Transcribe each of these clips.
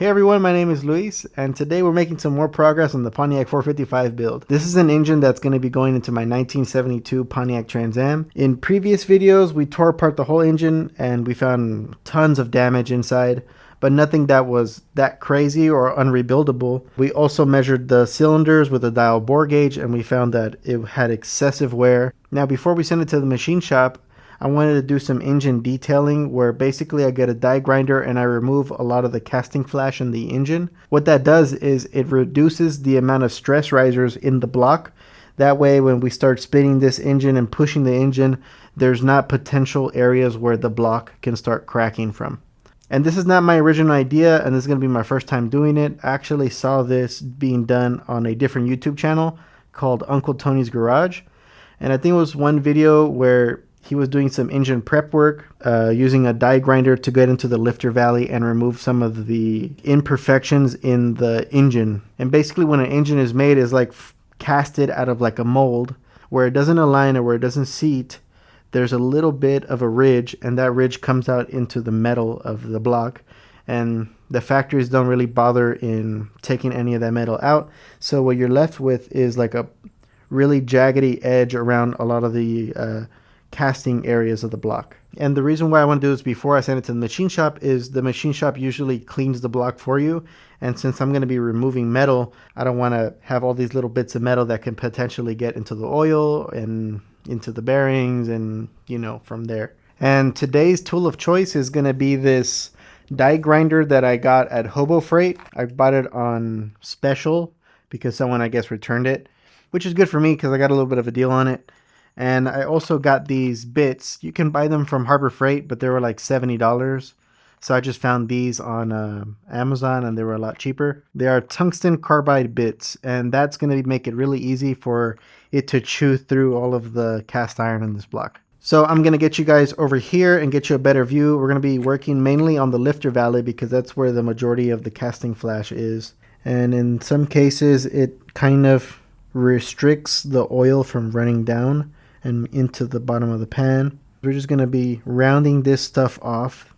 Hey everyone, my name is Luis, and today we're making some more progress on the Pontiac 455 build. This is an engine that's going to be going into my 1972 Pontiac Trans Am. In previous videos, we tore apart the whole engine and we found tons of damage inside, but nothing that was that crazy or unrebuildable. We also measured the cylinders with a dial bore gauge and we found that it had excessive wear. Now, before we send it to the machine shop, I wanted to do some engine detailing where basically I get a die grinder and I remove a lot of the casting flash in the engine. What that does is it reduces the amount of stress risers in the block. That way when we start spinning this engine and pushing the engine, there's not potential areas where the block can start cracking from. And this is not my original idea, and this is going to be my first time doing it. I actually saw this being done on a different YouTube channel called Uncle Tony's Garage. And I think it was one video where he was doing some engine prep work using a die grinder to get into the lifter valley and remove some of the imperfections in the engine. And basically when an engine is made, is like casted out of like a mold where it doesn't align or where it doesn't seat. There's a little bit of a ridge, and that ridge comes out into the metal of the block. And the factories don't really bother in taking any of that metal out. So what you're left with is like a really jaggedy edge around a lot of the casting areas of the block. And the reason why I want to do this before I send it to the machine shop is the machine shop usually cleans the block for you, and since I'm going to be removing metal, I don't want to have all these little bits of metal that can potentially get into the oil and into the bearings and from there. And today's tool of choice is going to be this die grinder that I got at Hobo Freight. I bought it on special because someone, I guess, returned it, which is good for me because I got a little bit of a deal on it. And I also got these bits. You can buy them from Harbor Freight, but they were like $70. So I just found these on Amazon and they were a lot cheaper. They are tungsten carbide bits, and that's going to make it really easy for it to chew through all of the cast iron in this block. So I'm going to get you guys over here and get you a better view. We're going to be working mainly on the lifter valley because that's where the majority of the casting flash is. And in some cases, it kind of restricts the oil from running down and into the bottom of the pan. We're just going to be rounding this stuff off.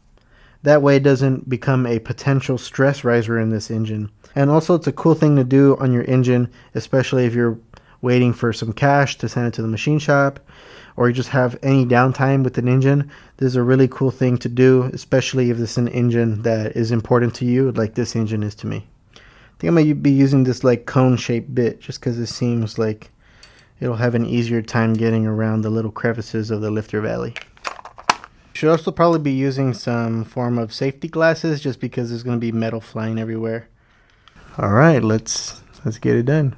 That way it doesn't become a potential stress riser in this engine. And also it's a cool thing to do on your engine, especially if you're waiting for some cash to send it to the machine shop, or you just have any downtime with an engine. This is a really cool thing to do, especially if this is an engine that is important to you, like this engine is to me. I think I'm going to be using this like cone-shaped bit just because it seems like it'll have an easier time getting around the little crevices of the lifter valley. Should also probably be using some form of safety glasses just because there's going to be metal flying everywhere. All right, let's get it done.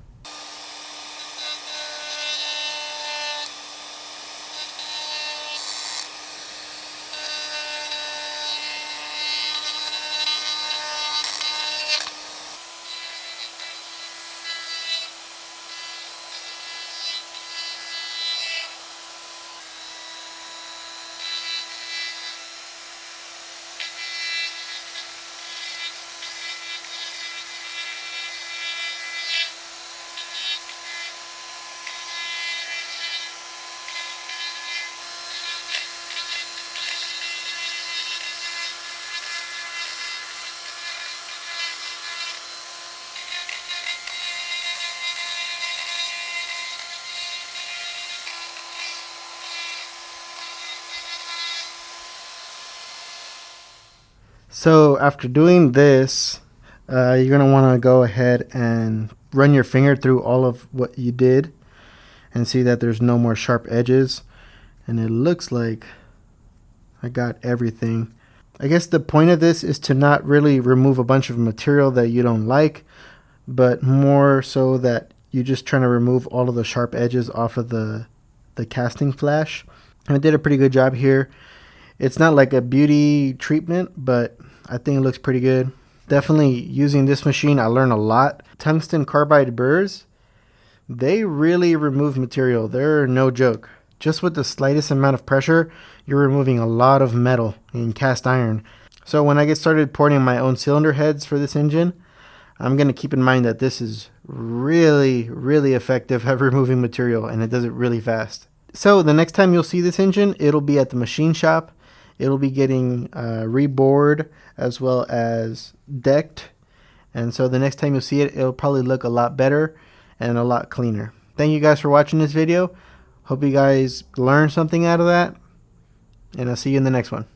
So after doing this, you're going to want to go ahead and run your finger through all of what you did and see that there's no more sharp edges. And it looks like I got everything. I guess the point of this is to not really remove a bunch of material that you don't like, but more so that you're just trying to remove all of the sharp edges off of the casting flash. And I did a pretty good job here. It's not like a beauty treatment, but I think it looks pretty good. Definitely using this machine, I learned a lot. Tungsten carbide burrs, they really remove material. They're no joke. Just with the slightest amount of pressure, you're removing a lot of metal in cast iron. So when I get started porting my own cylinder heads for this engine, I'm going to keep in mind that this is really, really effective at removing material, and it does it really fast. So the next time you'll see this engine, it'll be at the machine shop. It'll be getting rebored as well as decked And so the next time you see it, it'll probably look a lot better and a lot cleaner. Thank you guys for watching this video. Hope you guys learned something out of that. And I'll see you in the next one.